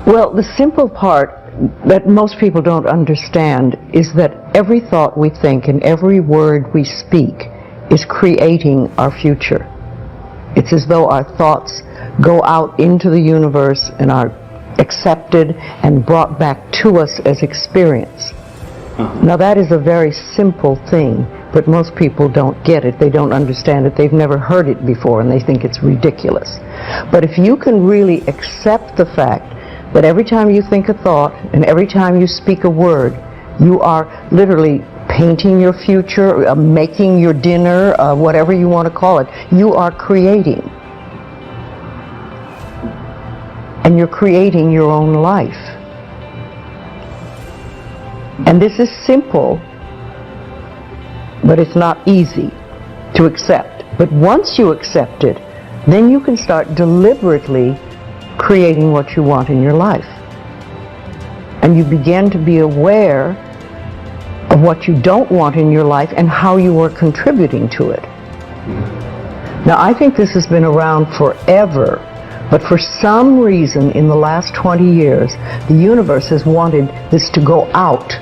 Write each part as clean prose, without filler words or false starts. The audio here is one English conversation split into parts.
Well, the simple part that most people don't understand is that every thought we think and every word we speak is creating our future. It's as though our thoughts go out into the universe and are accepted and brought back to us as experience. Now that is a very simple thing, but most people don't get it. They don't understand it. They've never heard it before and they think it's ridiculous. But if you can really accept the fact that every time you think a thought and every time you speak a word, you are literally painting your future, making your dinner, whatever you want to call it, you are creating. And you're creating your own life. And this is simple, but it's not easy to accept. But once you accept it, then you can start deliberately creating what you want in your life. And you begin to be aware of what you don't want in your life and how you are contributing to it. Now, I think this has been around forever, but for some reason in the last 20 years, the universe has wanted this to go out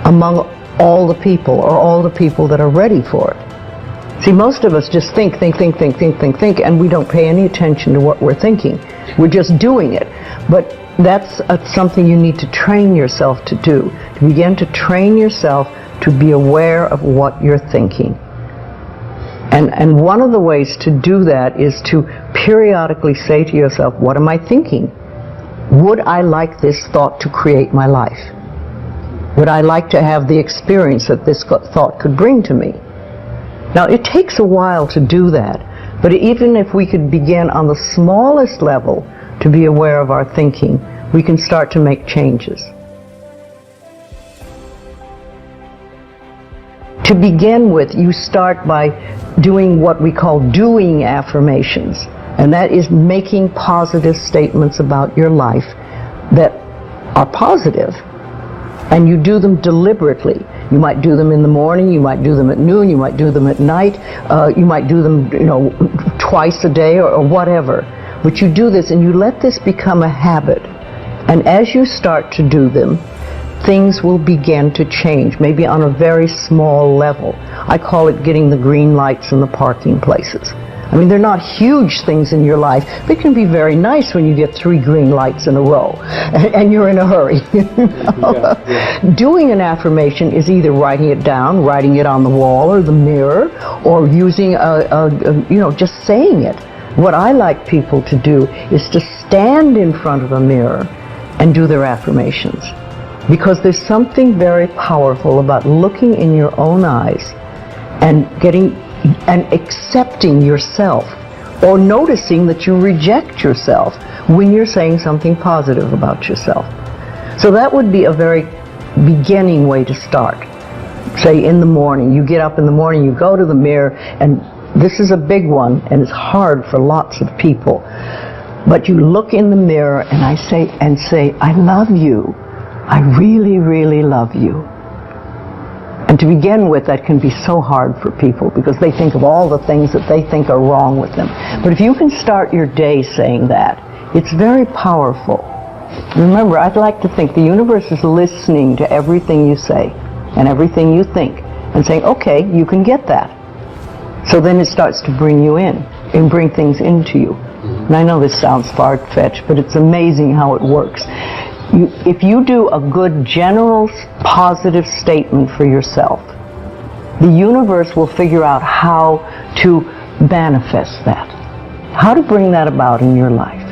among all the people, or all the people that are ready for it. See, most of us just think, and we don't pay any attention to what we're thinking. We're just doing it. But that's something you need to train yourself to do, to begin to train yourself to be aware of what you're thinking. And one of the ways to do that is to periodically say to yourself, what am I thinking? Would I like this thought to create my life? Would I like to have the experience that this thought could bring to me? Now, it takes a while to do that, but even if we could begin on the smallest level to be aware of our thinking, we can start to make changes. To begin with, you start by doing what we call doing affirmations, and that is making positive statements about your life that are positive, and you do them deliberately. You might do them in the morning, you might do them at noon, you might do them at night, you might do them, twice a day or whatever. But you do this and you let this become a habit. And as you start to do them, things will begin to change, maybe on a very small level. I call it getting the green lights in the parking places. I mean, they're not huge things in your life, but it can be very nice when you get 3 green lights in a row and you're in a hurry. Doing an affirmation is either writing it down, writing it on the wall or the mirror, or using just saying it. What I like people to do is to stand in front of a mirror and do their affirmations. Because there's something very powerful about looking in your own eyes and accepting yourself, or noticing that you reject yourself when you're saying something positive about yourself. So that would be a very beginning way to start. Say in the morning, you get up in the morning, you go to the mirror, and this is a big one, and it's hard for lots of people. But you look in the mirror and say, I love you. I really, really love you. And to begin with, that can be so hard for people because they think of all the things that they think are wrong with them. But if you can start your day saying that, it's very powerful. Remember, I'd like to think the universe is listening to everything you say and everything you think and saying, okay, you can get that. So then it starts to bring you in and bring things into you. And I know this sounds far-fetched, but it's amazing how it works. If you do a good general positive statement for yourself, the universe will figure out how to manifest that, how to bring that about in your life.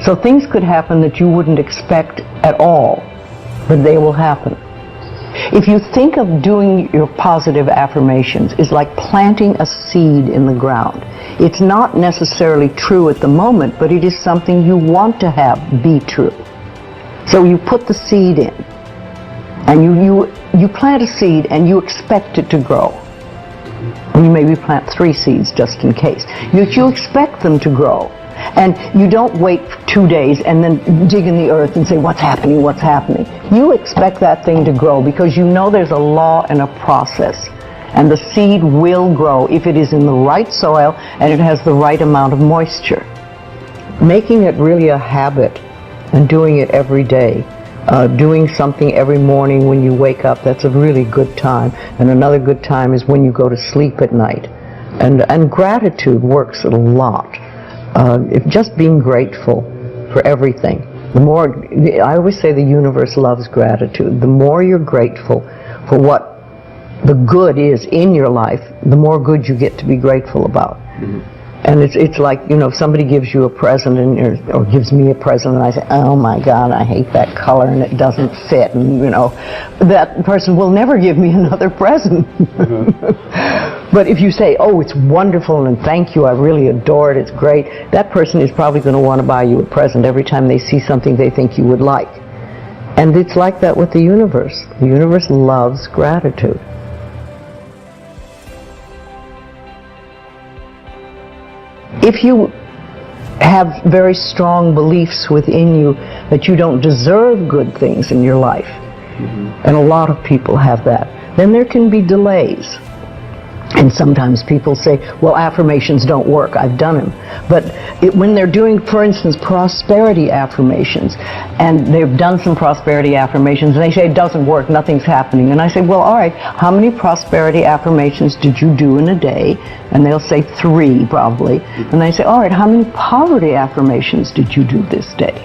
So things could happen that you wouldn't expect at all, but they will happen. If you think of doing your positive affirmations is like planting a seed in the ground. It's not necessarily true at the moment, but it is something you want to have be true. So you put the seed in, and you plant a seed and you expect it to grow. You maybe plant 3 seeds just in case. You expect them to grow. And you don't wait 2 days and then dig in the earth and say, what's happening, what's happening? You expect that thing to grow because you know there's a law and a process. And the seed will grow if it is in the right soil and it has the right amount of moisture. Making it really a habit and doing it every day. Doing something every morning when you wake up, that's a really good time. And another good time is when you go to sleep at night. And gratitude works a lot. Just being grateful for everything. I always say the universe loves gratitude. The more you're grateful for what the good is in your life, the more good you get to be grateful about. Mm-hmm. And it's like, if somebody gives you a present or gives me a present and I say, oh my God, I hate that color and it doesn't fit, and that person will never give me another present. Mm-hmm. But if you say, oh, it's wonderful and thank you, I really adore it, it's great, that person is probably going to want to buy you a present every time they see something they think you would like. And it's like that with the universe. The universe loves gratitude. If you have very strong beliefs within you that you don't deserve good things in your life, mm-hmm. and a lot of people have that, then there can be delays. And sometimes people say, well, affirmations don't work, I've done them. But when they're doing, for instance, prosperity affirmations, and they've done some prosperity affirmations, and they say it doesn't work, nothing's happening. And I say, well, all right, how many prosperity affirmations did you do in a day? And they'll say 3, probably. And they say, all right, how many poverty affirmations did you do this day?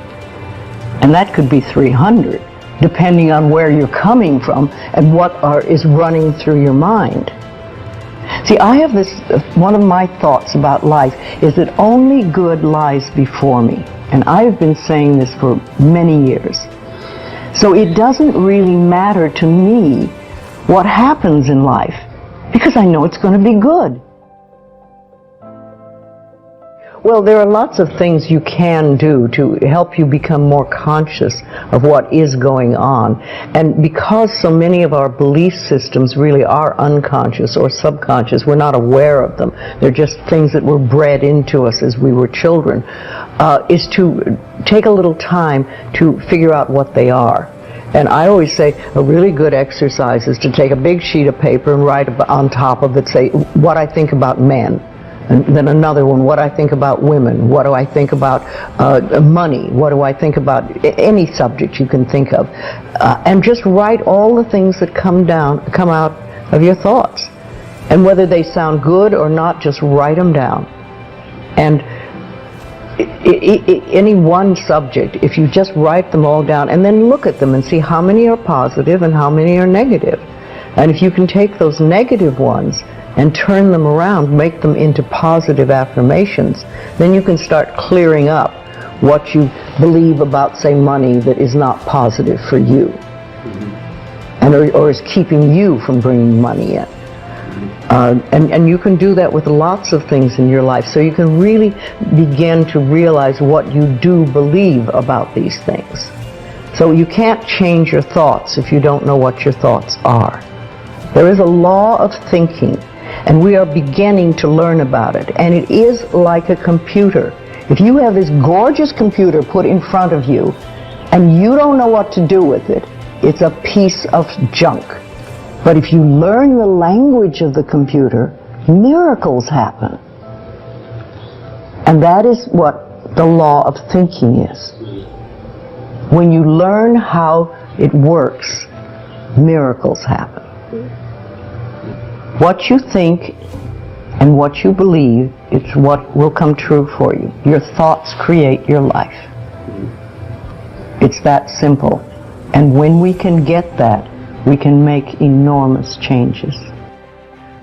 And that could be 300, depending on where you're coming from and what is running through your mind. See, I have this, one of my thoughts about life is that only good lies before me. And I have been saying this for many years. So it doesn't really matter to me what happens in life, because I know it's going to be good. Well, there are lots of things you can do to help you become more conscious of what is going on. And because so many of our belief systems really are unconscious or subconscious, we're not aware of them. They're just things that were bred into us as we were children, is to take a little time to figure out what they are. And I always say a really good exercise is to take a big sheet of paper and write on top of it, say, what I think about men. And then another one, what I think about women, what do I think about money, what do I think about any subject you can think of. And just write all the things that come out of your thoughts. And whether they sound good or not, just write them down. And any one subject, if you just write them all down and then look at them and see how many are positive and how many are negative. And if you can take those negative ones and turn them around, make them into positive affirmations, then you can start clearing up what you believe about, say, money that is not positive for you, and or is keeping you from bringing money in. And you can do that with lots of things in your life, so you can really begin to realize what you do believe about these things. So you can't change your thoughts if you don't know what your thoughts are. There is a law of thinking, and we are beginning to learn about it. And it is like a computer. If you have this gorgeous computer put in front of you, and you don't know what to do with it, it's a piece of junk. But if you learn the language of the computer, miracles happen. And that is what the law of thinking is. When you learn how it works, miracles happen. What you think and what you believe, it's what will come true for you. Your thoughts create your life. It's that simple. And when we can get that, we can make enormous changes.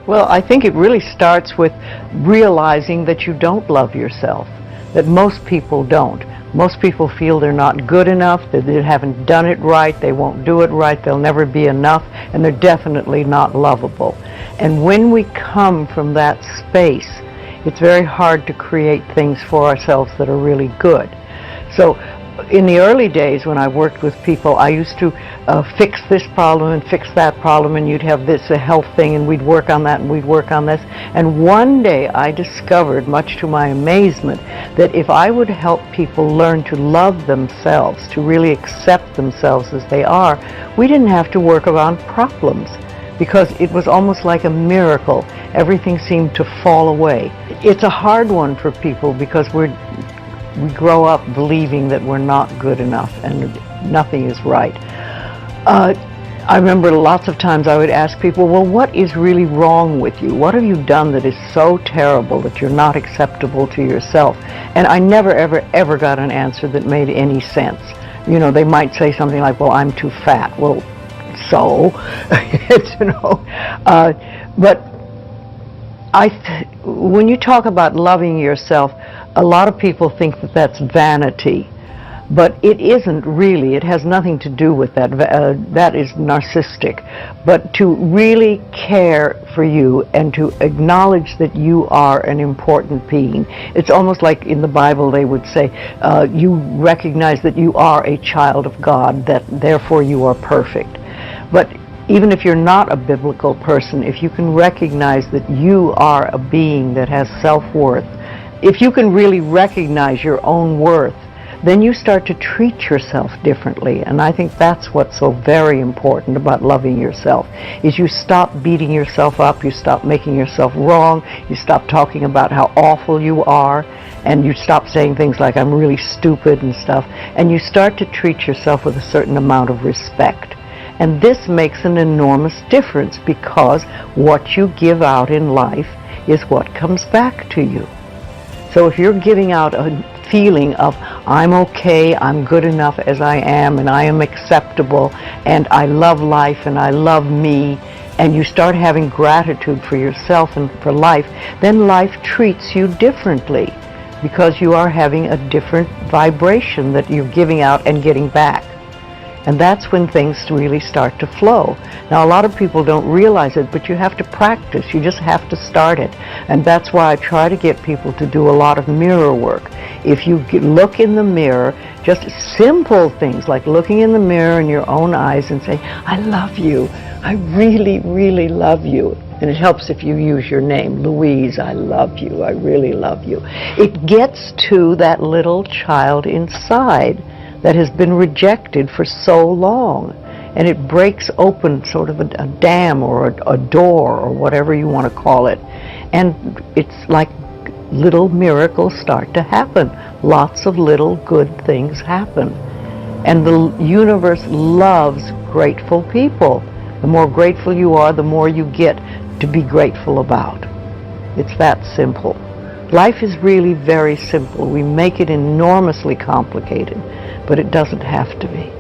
Well, I think it really starts with realizing that you don't love yourself, that most people don't. Most people feel they're not good enough, that they haven't done it right, they won't do it right, they'll never be enough, and they're definitely not lovable. And when we come from that space, it's very hard to create things for ourselves that are really good. So in the early days when I worked with people, I used to fix this problem and fix that problem, and you'd have this, a health thing, and we'd work on that and we'd work on this. And one day I discovered, much to my amazement, that if I would help people learn to love themselves, to really accept themselves as they are, we didn't have to work around problems, because it was almost like a miracle. Everything seemed to fall away. It's a hard one for people because we're we grow up believing that we're not good enough and nothing is right. I remember lots of times I would ask people, well, what is really wrong with you? What have you done that is so terrible that you're not acceptable to yourself? And I never, ever, ever got an answer that made any sense. You know, they might say something like, well, I'm too fat. Well, so, you know, but when you talk about loving yourself, a lot of people think that that's vanity. But it isn't really. It has nothing to do with that. That is narcissistic. But to really care for you and to acknowledge that you are an important being. It's almost like in the Bible they would say, you recognize that you are a child of God, that therefore you are perfect. But even if you're not a biblical person, if you can recognize that you are a being that has self-worth, if you can really recognize your own worth, then you start to treat yourself differently. And I think that's what's so very important about loving yourself, is you stop beating yourself up, you stop making yourself wrong, you stop talking about how awful you are, and you stop saying things like, I'm really stupid and stuff, and you start to treat yourself with a certain amount of respect. And this makes an enormous difference, because what you give out in life is what comes back to you. So if you're giving out a feeling of, I'm okay, I'm good enough as I am, and I am acceptable, and I love life, and I love me, and you start having gratitude for yourself and for life, then life treats you differently, because you are having a different vibration that you're giving out and getting back. And that's when things really start to flow. Now, a lot of people don't realize it, but you have to practice. You just have to start it. And that's why I try to get people to do a lot of mirror work. If you look in the mirror, just simple things like looking in the mirror in your own eyes and say, I love you. I really, really love you. And it helps if you use your name, Louise, I love you. I really love you. It gets to that little child inside that has been rejected for so long, and it breaks open sort of a dam or a door or whatever you want to call it, and it's like little miracles start to happen. Lots of little good things happen, and the universe loves grateful people. The more grateful you are, the more you get to be grateful about. It's that simple. Life is really very simple. We make it enormously complicated, but it doesn't have to be.